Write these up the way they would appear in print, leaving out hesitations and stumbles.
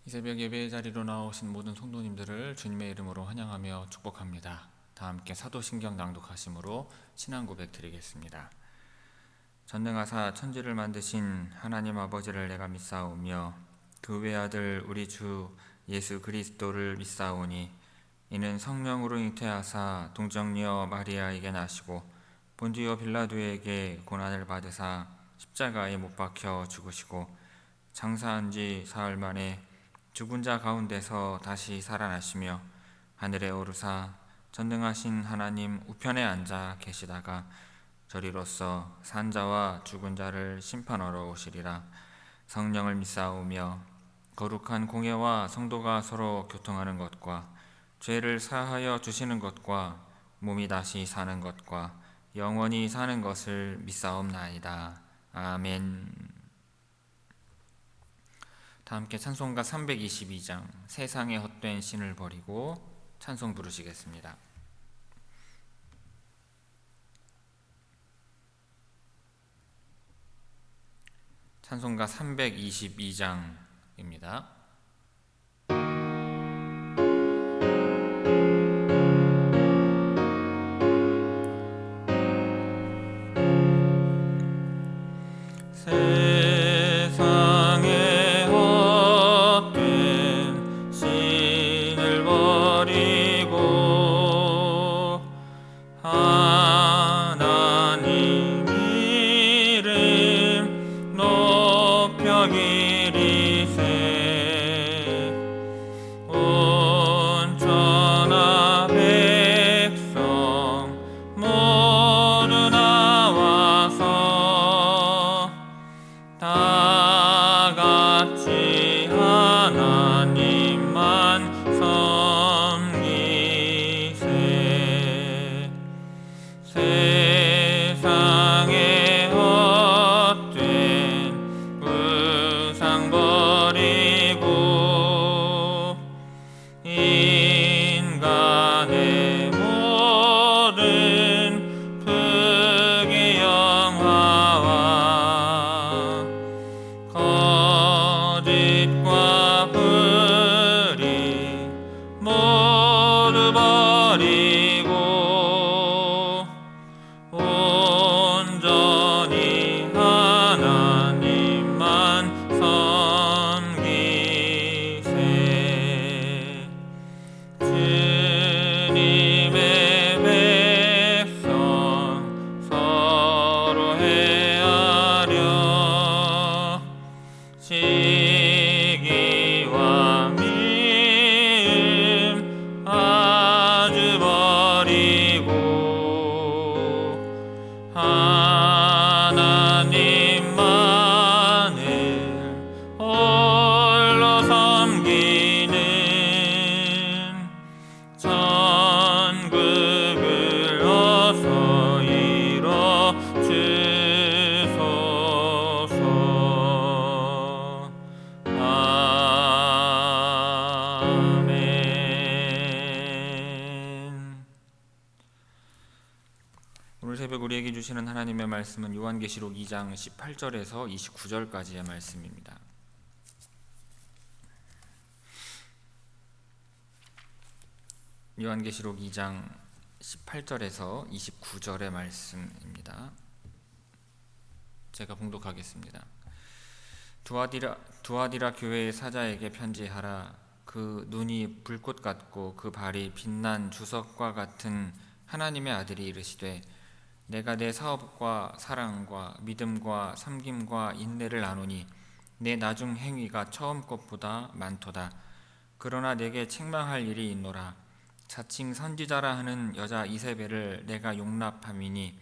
이 새벽 예배의 자리로 나오신 모든 성도님들을 주님의 이름으로 환영하며 축복합니다. 다 함께 사도신경 낭독하심으로 신앙 고백 드리겠습니다. 전능하사 천지를 만드신 하나님 아버지를 내가 믿사오며 그 외아들 우리 주 예수 그리스도를 믿사오니 이는 성령으로 잉태하사 동정녀 마리아에게 나시고 본디오 빌라도에게 고난을 받으사 십자가에 못 박혀 죽으시고 장사한 지 사흘 만에 죽은 자 가운데서 다시 살아나시며 하늘에 오르사 전능하신 하나님 우편에 앉아 계시다가 저리로서 산 자와 죽은 자를 심판하러 오시리라. 성령을 믿사오며 거룩한 공예와 성도가 서로 교통하는 것과 죄를 사하여 주시는 것과 몸이 다시 사는 것과 영원히 사는 것을 믿사옵나이다. 아멘. 다 함께 찬송가 322장 세상의 헛된 신을 버리고 찬송 부르시겠습니다. 찬송가 322장입니다. 오늘 새벽 우리에게 주시는 하나님의 말씀은 요한계시록 2장 18절에서 29절까지의 말씀입니다. 요한계시록 2장 18절에서 29절의 말씀입니다. 제가 봉독하겠습니다. 두아디라 교회의 사자에게 편지하라. 그 눈이 불꽃 같고 그 발이 빛난 주석과 같은 하나님의 아들이 이르시되 내가 내 사업과 사랑과 믿음과 섬김과 인내를 아노니 내 나중 행위가 처음 것보다 많도다. 그러나 내게 책망할 일이 있노라. 자칭 선지자라 하는 여자 이세벨을 내가 용납함이니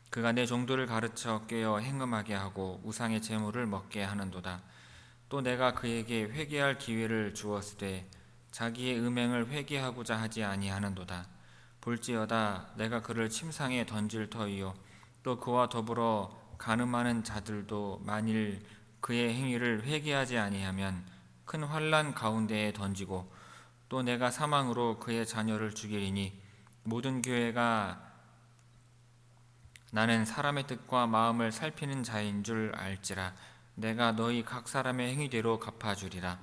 그가 내 종들을 가르쳐 꾀어 행음하게 하고 우상의 제물을 먹게 하는도다. 또 내가 그에게 회개할 기회를 주었으되 자기의 음행을 회개하고자 하지 아니하는도다. 볼지어다 내가 그를 침상에 던질 터이요 또 그와 더불어 간음하는 자들도 만일 그의 행위를 회개하지 아니하면 큰 환난 가운데에 던지고 또 내가 사망으로 그의 자녀를 죽이리니 모든 교회가 나는 사람의 뜻과 마음을 살피는 자인 줄 알지라. 내가 너희 각 사람의 행위대로 갚아주리라.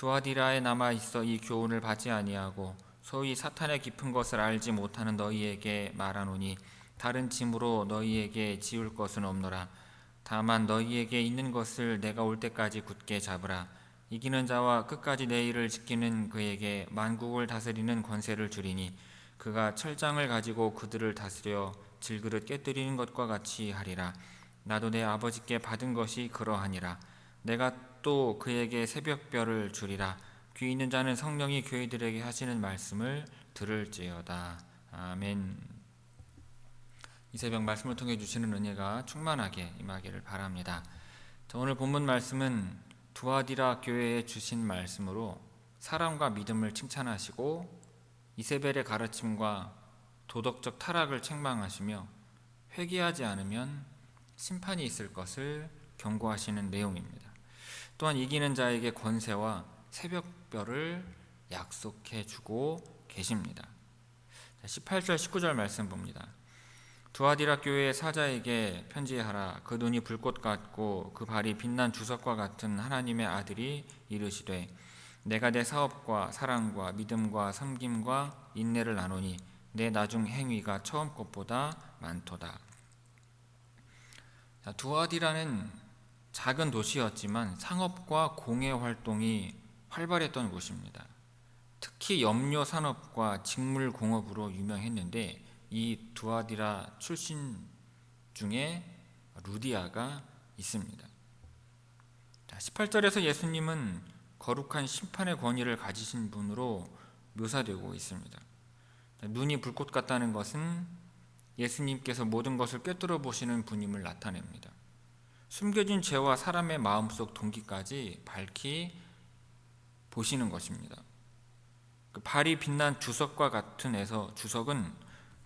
두아디라에 남아 있어 이 교훈을 받지 아니하고 소위 사탄의 깊은 것을 알지 못하는 너희에게 말하노니 다른 짐으로 너희에게 지울 것은 없노라. 다만 너희에게 있는 것을 내가 올 때까지 굳게 잡으라. 이기는 자와 끝까지 내 일을 지키는 그에게 만국을 다스리는 권세를 주리니 그가 철장을 가지고 그들을 다스려 질그릇 깨뜨리는 것과 같이 하리라. 나도 내 아버지께 받은 것이 그러하니라. 내가 또 그에게 새벽별을 주리라. 귀 있는 자는 성령이 교회들에게 하시는 말씀을 들을지어다. 아멘. 이 새벽 말씀을 통해 주시는 은혜가 충만하게 임하기를 바랍니다. 오늘 본문 말씀은 두아디라 교회에 주신 말씀으로 사랑과 믿음을 칭찬하시고 이세벨의 가르침과 도덕적 타락을 책망하시며 회개하지 않으면 심판이 있을 것을 경고하시는 내용입니다. 또한 이기는 자에게 권세와 새벽별을 약속해 주고 계십니다. 18절 19절 말씀 봅니다. 두아디라 교회의 사자에게 편지하라. 그 눈이 불꽃 같고 그 발이 빛난 주석과 같은 하나님의 아들이 이르시되 내가 내 사업과 사랑과 믿음과 섬김과 인내를 나누니 내 나중 행위가 처음 것보다 많도다. 두아디라는 작은 도시였지만 상업과 공예 활동이 활발했던 곳입니다. 특히 염료 산업과 직물 공업으로 유명했는데 이 두아디라 출신 중에 루디아가 있습니다. 18절에서 예수님은 거룩한 심판의 권위를 가지신 분으로 묘사되고 있습니다. 눈이 불꽃 같다는 것은 예수님께서 모든 것을 꿰뚫어 보시는 분임을 나타냅니다. 숨겨진 죄와 사람의 마음속 동기까지 밝히 보시는 것입니다. 그 발이 빛난 주석과 같은 에서 주석은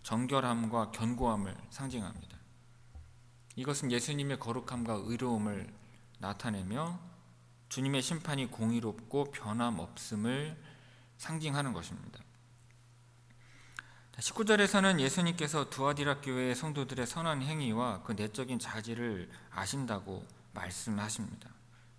정결함과 견고함을 상징합니다. 이것은 예수님의 거룩함과 의로움을 나타내며 주님의 심판이 공의롭고 변함없음을 상징하는 것입니다. 19절에서는 예수님께서 두아디라 교회의 성도들의 선한 행위와 그 내적인 자질을 아신다고 말씀하십니다.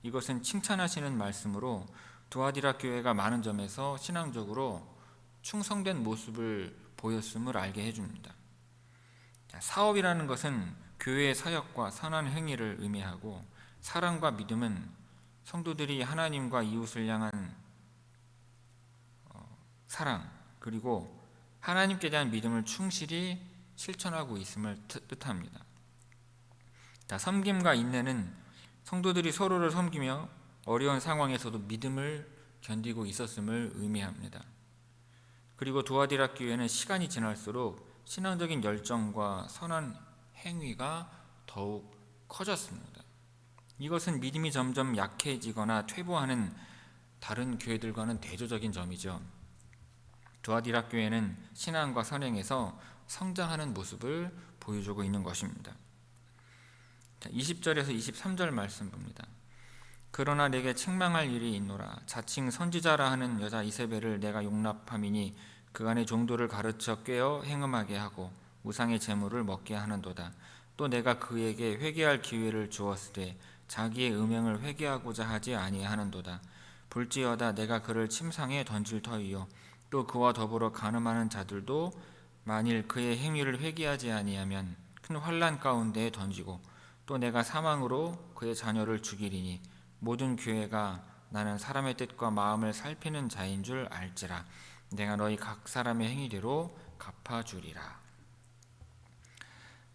이것은 칭찬하시는 말씀으로 두아디라 교회가 많은 점에서 신앙적으로 충성된 모습을 보였음을 알게 해줍니다. 사업이라는 것은 교회의 사역과 선한 행위를 의미하고 사랑과 믿음은 성도들이 하나님과 이웃을 향한 사랑 그리고 하나님께 대한 믿음을 충실히 실천하고 있음을 뜻합니다. 섬김과 인내는 성도들이 서로를 섬기며 어려운 상황에서도 믿음을 견디고 있었음을 의미합니다. 그리고 두아디라 교회는 시간이 지날수록 신앙적인 열정과 선한 행위가 더욱 커졌습니다. 이것은 믿음이 점점 약해지거나 퇴보하는 다른 교회들과는 대조적인 점이죠. 두아디라 교회는 신앙과 선행에서 성장하는 모습을 보여주고 있는 것입니다. 20절에서 23절 말씀 봅니다. 그러나 내게 책망할 일이 있노라. 자칭 선지자라 하는 여자 이세벨을 내가 용납함이니 그간의 종도를 가르쳐 꿰어 행음하게 하고 우상의 제물을 먹게 하는도다. 또 내가 그에게 회개할 기회를 주었으되 자기의 음행을 회개하고자 하지 아니하는도다. 볼지어다 내가 그를 침상에 던질 터이요 또 그와 더불어 간음하는 자들도 만일 그의 행위를 회개하지 아니하면 큰 환난 가운데에 던지고 또 내가 사망으로 그의 자녀를 죽이리니 모든 교회가 나는 사람의 뜻과 마음을 살피는 자인 줄 알지라. 내가 너희 각 사람의 행위대로 갚아주리라.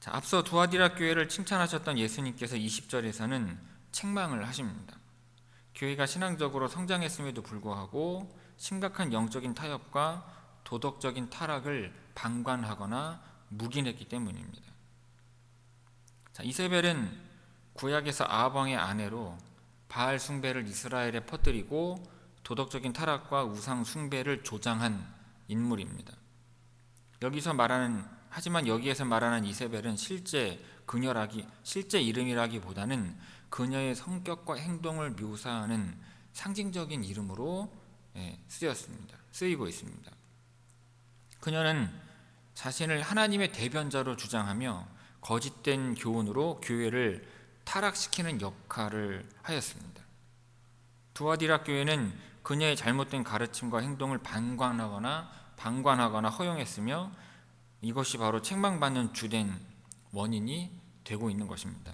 앞서 두아디라 교회를 칭찬하셨던 예수님께서 20절에서는 책망을 하십니다. 교회가 신앙적으로 성장했음에도 불구하고 심각한 영적인 타협과 도덕적인 타락을 방관하거나 묵인했기 때문입니다. 이세벨은 구약에서 아합 왕의 아내로 바알 숭배를 이스라엘에 퍼뜨리고 도덕적인 타락과 우상 숭배를 조장한 인물입니다. 하지만 여기에서 말하는 이세벨은 실제 이름이라기보다는 그녀의 성격과 행동을 묘사하는 상징적인 이름으로 쓰이고 있습니다. 그녀는 자신을 하나님의 대변자로 주장하며 거짓된 교훈으로 교회를 타락시키는 역할을 하였습니다. 두아디라 교회는 그녀의 잘못된 가르침과 행동을 방관하거나 허용했으며 이것이 바로 책망받는 주된 원인이 되고 있는 것입니다.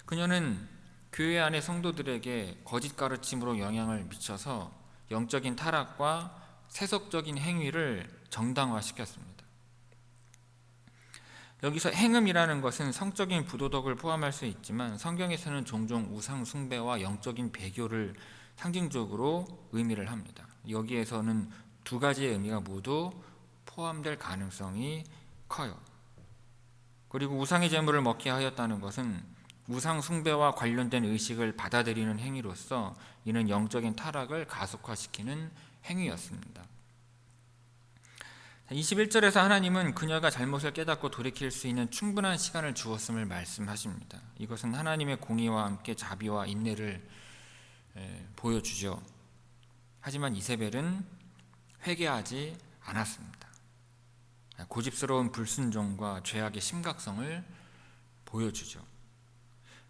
그녀는 교회 안의 성도들에게 거짓 가르침으로 영향을 미쳐서 영적인 타락과 세속적인 행위를 정당화시켰습니다. 여기서 행음이라는 것은 성적인 부도덕을 포함할 수 있지만 성경에서는 종종 우상 숭배와 영적인 배교를 상징적으로 의미를 합니다. 여기에서는 두 가지의 의미가 모두 포함될 가능성이 커요. 그리고 우상의 제물을 먹게 하였다는 것은 우상 숭배와 관련된 의식을 받아들이는 행위로서 이는 영적인 타락을 가속화시키는 행위였습니다. 21절에서 하나님은 그녀가 잘못을 깨닫고 돌이킬 수 있는 충분한 시간을 주었음을 말씀하십니다. 이것은 하나님의 공의와 함께 자비와 인내를 보여주죠. 하지만 이세벨은 회개하지 않았습니다. 고집스러운 불순종과 죄악의 심각성을 보여주죠.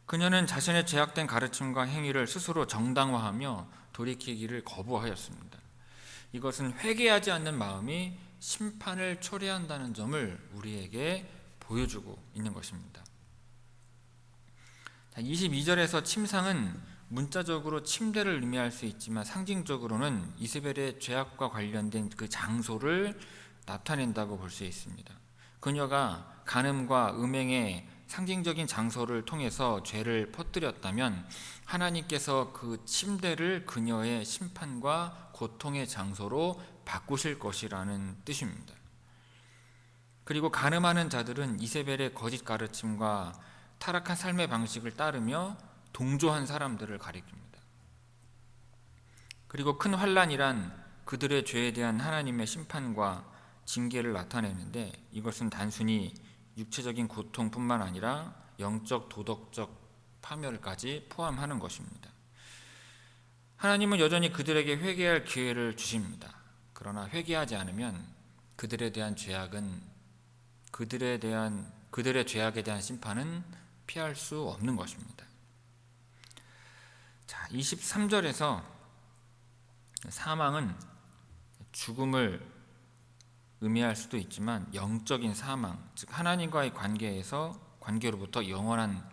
그녀는 자신의 죄악된 가르침과 행위를 스스로 정당화하며 돌이키기를 거부하였습니다. 이것은 회개하지 않는 마음이 심판을 초래한다는 점을 우리에게 보여주고 있는 것입니다. 22절에서 침상은 문자적으로 침대를 의미할 수 있지만 상징적으로는 이세벨의 죄악과 관련된 그 장소를 나타낸다고 볼 수 있습니다. 그녀가 간음과 음행의 상징적인 장소를 통해서 죄를 퍼뜨렸다면 하나님께서 그 침대를 그녀의 심판과 고통의 장소로 바꾸실 것이라는 뜻입니다. 그리고 간음하는 자들은 이세벨의 거짓 가르침과 타락한 삶의 방식을 따르며 동조한 사람들을 가리킵니다. 그리고 큰 환난이란 그들의 죄에 대한 하나님의 심판과 징계를 나타내는데 이것은 단순히 육체적인 고통뿐만 아니라 영적 도덕적 파멸까지 포함하는 것입니다. 하나님은 여전히 그들에게 회개할 기회를 주십니다. 그러나 회개하지 않으면 그들의 죄악에 대한 심판은 피할 수 없는 것입니다. 자, 23절에서 사망은 죽음을 의미할 수도 있지만 영적인 사망, 즉 하나님과의 관계로부터 영원한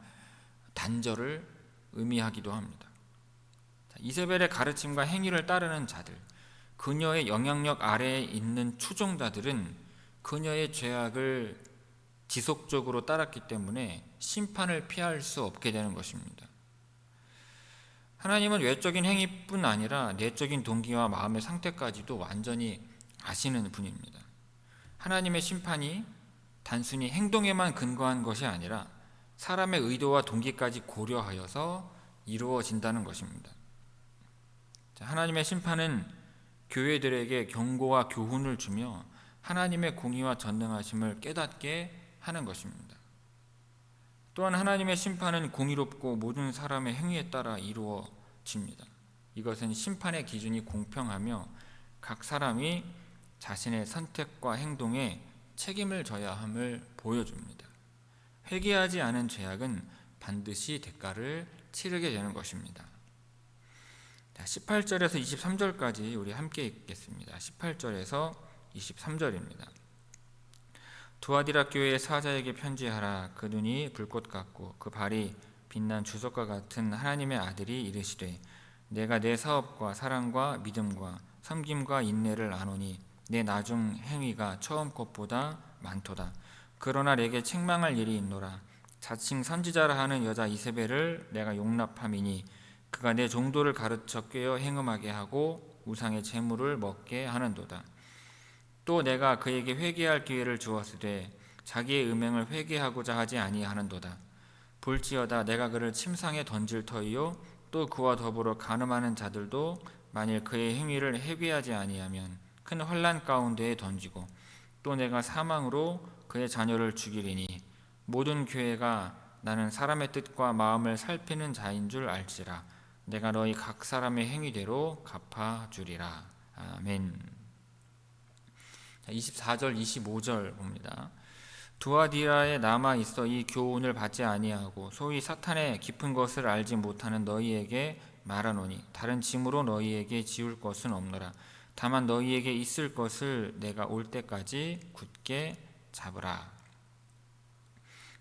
단절을 의미하기도 합니다. 이세벨의 가르침과 행위를 따르는 자들, 그녀의 영향력 아래에 있는 추종자들은 그녀의 죄악을 지속적으로 따랐기 때문에 심판을 피할 수 없게 되는 것입니다. 하나님은 외적인 행위뿐 아니라 내적인 동기와 마음의 상태까지도 완전히 아시는 분입니다. 하나님의 심판이 단순히 행동에만 근거한 것이 아니라 사람의 의도와 동기까지 고려하여서 이루어진다는 것입니다. 하나님의 심판은 교회들에게 경고와 교훈을 주며 하나님의 공의와 전능하심을 깨닫게 하는 것입니다. 또한 하나님의 심판은 공의롭고 모든 사람의 행위에 따라 이루어집니다. 이것은 심판의 기준이 공평하며 각 사람이 자신의 선택과 행동에 책임을 져야 함을 보여줍니다. 회개하지 않은 죄악은 반드시 대가를 치르게 되는 것입니다. 18절에서 23절까지 우리 함께 읽겠습니다. 18절에서 23절입니다. 두아디라 교회의 사자에게 편지하라. 그 눈이 불꽃 같고 그 발이 빛난 주석과 같은 하나님의 아들이 이르시되 내가 내 사업과 사랑과 믿음과 섬김과 인내를 아노니 내 나중 행위가 처음 것보다 많도다. 그러나 내게 책망할 일이 있노라. 자칭 선지자라 하는 여자 이세벨을 내가 용납함이니 그가 내 종도를 가르쳐 꾀어 행음하게 하고 우상의 제물을 먹게 하는도다. 또 내가 그에게 회개할 기회를 주었으되 자기의 음행을 회개하고자 하지 아니하는도다. 볼지어다 내가 그를 침상에 던질 터이요 또 그와 더불어 간음하는 자들도 만일 그의 행위를 회개하지 아니하면 큰 환난 가운데에 던지고 또 내가 사망으로 그의 자녀를 죽이리니 모든 교회가 나는 사람의 뜻과 마음을 살피는 자인 줄 알지라. 내가 너희 각 사람의 행위대로 갚아주리라. 아멘. 24절 25절 봅니다. 두아디라에 남아 있어 이 교훈을 받지 아니하고 소위 사탄의 깊은 것을 알지 못하는 너희에게 말하노니 다른 짐으로 너희에게 지울 것은 없노라. 다만 너희에게 있을 것을 내가 올 때까지 굳게 잡으라.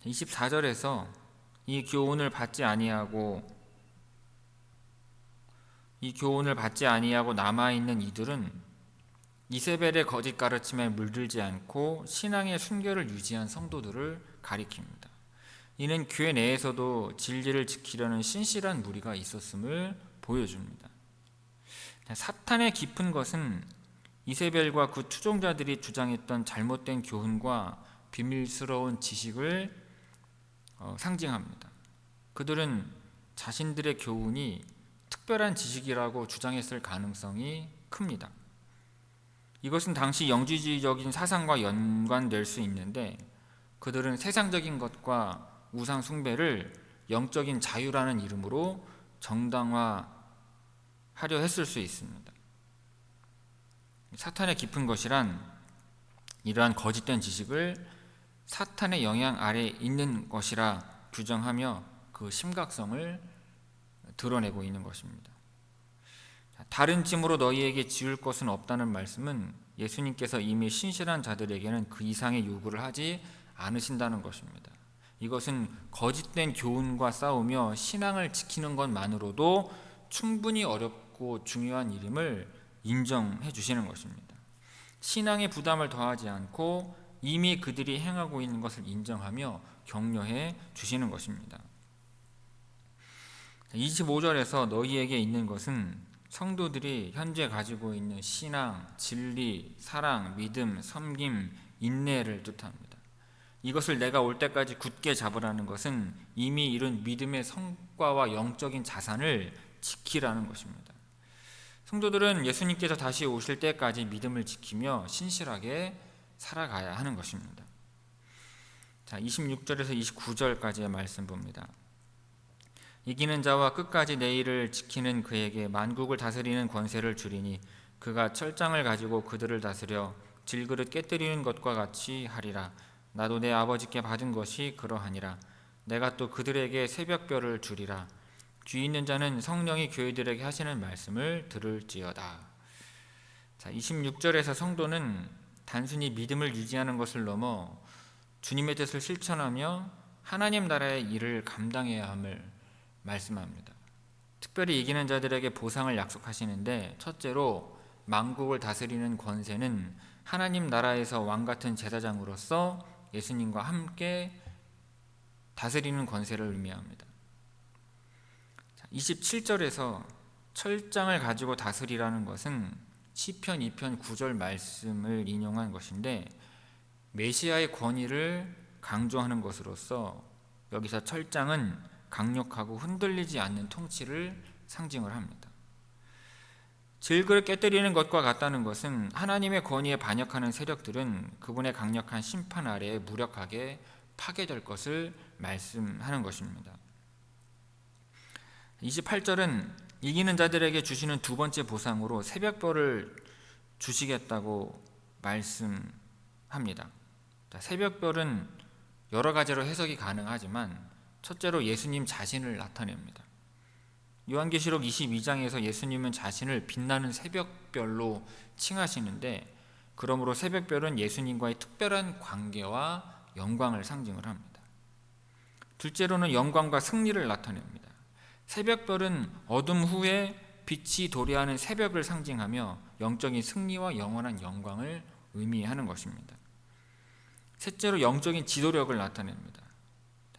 24절에서 이 교훈을 받지 아니하고 남아있는 이들은 이세벨의 거짓 가르침에 물들지 않고 신앙의 순결을 유지한 성도들을 가리킵니다. 이는 교회 내에서도 진리를 지키려는 신실한 무리가 있었음을 보여줍니다. 사탄의 깊은 것은 이세벨과 그 추종자들이 주장했던 잘못된 교훈과 비밀스러운 지식을 상징합니다. 그들은 자신들의 교훈이 특별한 지식이라고 주장했을 가능성이 큽니다. 이것은 당시 영지주의적인 사상과 연관될 수 있는데 그들은 세상적인 것과 우상 숭배를 영적인 자유라는 이름으로 정당화하려 했을 수 있습니다. 사탄의 깊은 것이란 이러한 거짓된 지식을 사탄의 영향 아래에 있는 것이라 규정하며 그 심각성을 드러내고 있는 것입니다. 다른 짐으로 너희에게 지울 것은 없다는 말씀은 예수님께서 이미 신실한 자들에게는 그 이상의 요구를 하지 않으신다는 것입니다. 이것은 거짓된 교훈과 싸우며 신앙을 지키는 것만으로도 충분히 어렵고 중요한 일임을 인정해 주시는 것입니다. 신앙의 부담을 더하지 않고 이미 그들이 행하고 있는 것을 인정하며 격려해 주시는 것입니다. 25절에서 너희에게 있는 것은 성도들이 현재 가지고 있는 신앙, 진리, 사랑, 믿음, 섬김, 인내를 뜻합니다. 이것을 내가 올 때까지 굳게 잡으라는 것은 이미 이룬 믿음의 성과와 영적인 자산을 지키라는 것입니다. 성도들은 예수님께서 다시 오실 때까지 믿음을 지키며 신실하게 살아가야 하는 것입니다. 26절에서 29절까지의 말씀 봅니다. 이기는 자와 끝까지 내 일을 지키는 그에게 만국을 다스리는 권세를 주리니 그가 철장을 가지고 그들을 다스려 질그릇 깨뜨리는 것과 같이 하리라. 나도 내 아버지께 받은 것이 그러하니라. 내가 또 그들에게 새벽별을 주리라. 귀 있는 자는 성령이 교회들에게 하시는 말씀을 들을지어다. 26절에서 성도는 단순히 믿음을 유지하는 것을 넘어 주님의 뜻을 실천하며 하나님 나라의 일을 감당해야 함을 말씀합니다. 특별히 이기는 자들에게 보상을 약속하시는데 첫째로 만국을 다스리는 권세는 하나님 나라에서 왕같은 제사장으로서 예수님과 함께 다스리는 권세를 의미합니다. 27절에서 철장을 가지고 다스리라는 것은 시편 2편 9절 말씀을 인용한 것인데 메시아의 권위를 강조하는 것으로서 여기서 철장은 강력하고 흔들리지 않는 통치를 상징을 합니다. 질그릇 깨뜨리는 것과 같다는 것은 하나님의 권위에 반역하는 세력들은 그분의 강력한 심판 아래에 무력하게 파괴될 것을 말씀하는 것입니다. 28절은 이기는 자들에게 주시는 두 번째 보상으로 새벽별을 주시겠다고 말씀합니다. 새벽별은 여러 가지로 해석이 가능하지만 첫째로 예수님 자신을 나타냅니다. 요한계시록 22장에서 예수님은 자신을 빛나는 새벽별로 칭하시는데 그러므로 새벽별은 예수님과의 특별한 관계와 영광을 상징을 합니다. 둘째로는 영광과 승리를 나타냅니다. 새벽별은 어둠 후에 빛이 도래하는 새벽을 상징하며 영적인 승리와 영원한 영광을 의미하는 것입니다. 셋째로 영적인 지도력을 나타냅니다.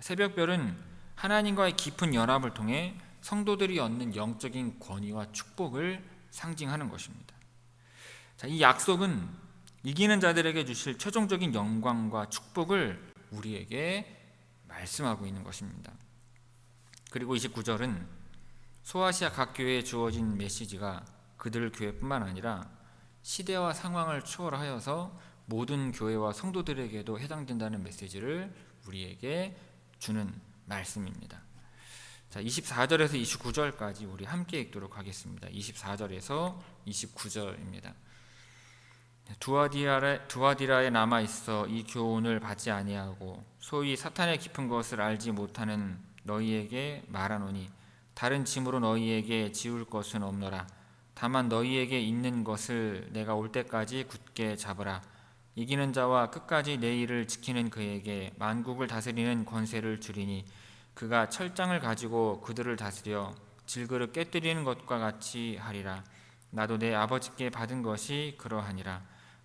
새벽별은 하나님과의 깊은 연합을 통해 성도들이 얻는 영적인 권위와 축복을 상징하는 것입니다. 이 약속은 이기는 자들에게 주실 최종적인 영광과 축복을 우리에게 말씀하고 있는 것입니다. 그리고 29절은 소아시아 각 교회에 주어진 메시지가 그들 교회뿐만 아니라 시대와 상황을 초월하여서 모든 교회와 성도들에게도 해당된다는 메시지를 우리에게 주는 말씀입니다. 24절에서 29절까지 우리 함께 읽도록 하겠습니다. 24절에서 29절입니다. 두아디라에 남아 있어 이 교훈을 받지 아니하고 소위 사탄의 깊은 것을 알지 못하는 너희에게 말하노니 다른 짐으로 너희에게 지울 것은 없노라. 다만 너희에게 있는 것을 내가 올 때까지 굳게 잡으라. 이기는 자와 끝까지 내 일을 지키는 그에게 만국을 다스리는 권세를 주리니 그가 철장을 가지고 그들을 다스려 질그릇 깨뜨리는 것과 같이 하리라. 나도 내 아버지께 받은 것이 그러하니라.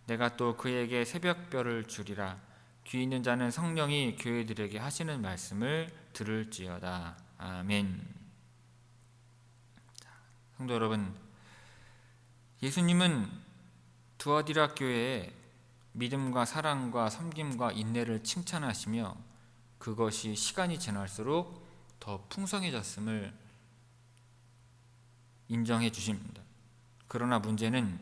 내가 또 그에게 새벽별을 주리라. 귀 있는 자는 성령이 교회들에게 하시는 말씀을 들을지어다. 아멘. 성도 여러분, 예수님은 두아디라 교회에 믿음과 사랑과 섬김과 인내를 칭찬하시며 그것이 시간이 지날수록 더 풍성해졌음을 인정해 주십니다. 그러나 문제는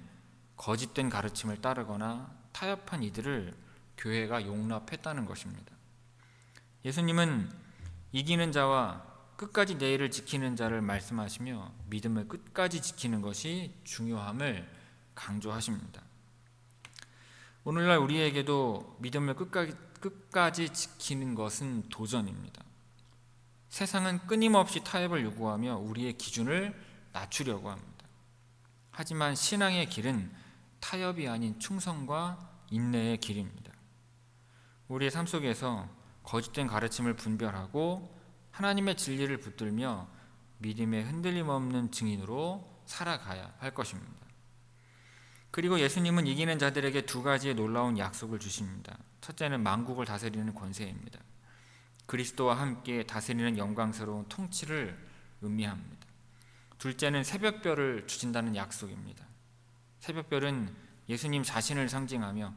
거짓된 가르침을 따르거나 타협한 이들을 교회가 용납했다는 것입니다. 예수님은 이기는 자와 끝까지 내 일을 지키는 자를 말씀하시며 믿음을 끝까지 지키는 것이 중요함을 강조하십니다. 오늘날 우리에게도 믿음을 끝까지 지키는 것은 도전입니다. 세상은 끊임없이 타협을 요구하며 우리의 기준을 낮추려고 합니다. 하지만 신앙의 길은 타협이 아닌 충성과 인내의 길입니다. 우리의 삶 속에서 거짓된 가르침을 분별하고 하나님의 진리를 붙들며 믿음의 흔들림 없는 증인으로 살아가야 할 것입니다. 그리고 예수님은 이기는 자들에게 두 가지의 놀라운 약속을 주십니다. 첫째는 만국을 다스리는 권세입니다. 그리스도와 함께 다스리는 영광스러운 통치를 의미합니다. 둘째는 새벽별을 주신다는 약속입니다. 새벽별은 예수님 자신을 상징하며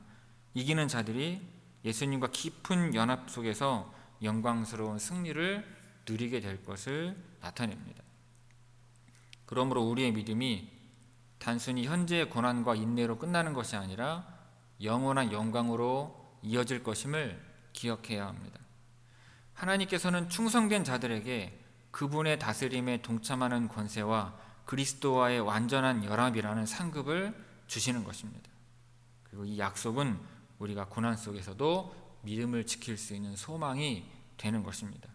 이기는 자들이 예수님과 깊은 연합 속에서 영광스러운 승리를 누리게 될 것을 나타냅니다. 그러므로 우리의 믿음이 단순히 현재의 고난과 인내로 끝나는 것이 아니라 영원한 영광으로 이어질 것임을 기억해야 합니다. 하나님께서는 충성된 자들에게 그분의 다스림에 동참하는 권세와 그리스도와의 완전한 연합이라는 상급을 주시는 것입니다. 그리고 이 약속은 우리가 고난 속에서도 믿음을 지킬 수 있는 소망이 되는 것입니다.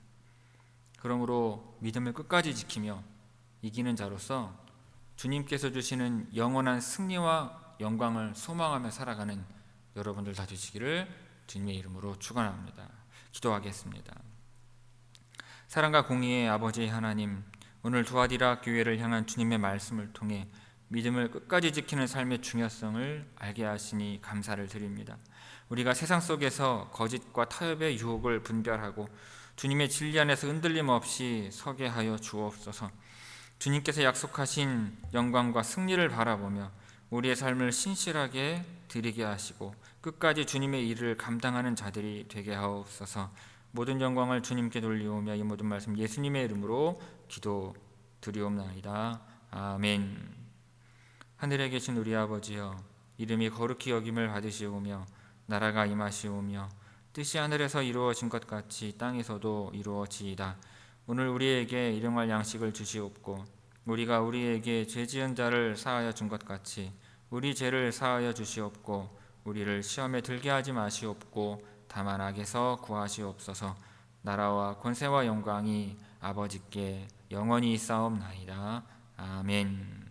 그러므로 믿음을 끝까지 지키며 이기는 자로서 주님께서 주시는 영원한 승리와 영광을 소망하며 살아가는 여러분들 다 되시기를 주님의 이름으로 축원합니다. 기도하겠습니다. 사랑과 공의의 아버지 하나님, 오늘 두아디라 교회를 향한 주님의 말씀을 통해 믿음을 끝까지 지키는 삶의 중요성을 알게 하시니 감사를 드립니다. 우리가 세상 속에서 거짓과 타협의 유혹을 분별하고 주님의 진리 안에서 흔들림 없이 서게 하여 주옵소서. 주님께서 약속하신 영광과 승리를 바라보며 우리의 삶을 신실하게 드리게 하시고 끝까지 주님의 일을 감당하는 자들이 되게 하옵소서. 모든 영광을 주님께 돌리오며 이 모든 말씀 예수님의 이름으로 기도드리옵나이다. 아멘. 하늘에 계신 우리 아버지여, 이름이 거룩히 여김을 받으시오며 나라가 임하시오며 뜻이 하늘에서 이루어진 것 같이 땅에서도 이루어지이다. 오늘 우리에게 일용할 양식을 주시옵고 우리가 우리에게 죄 지은 자를 사하여 준 것 같이 우리 죄를 사하여 주시옵고 우리를 시험에 들게 하지 마시옵고 다만 악에서 구하시옵소서. 나라와 권세와 영광이 아버지께 영원히 있사옵나이다. 아멘.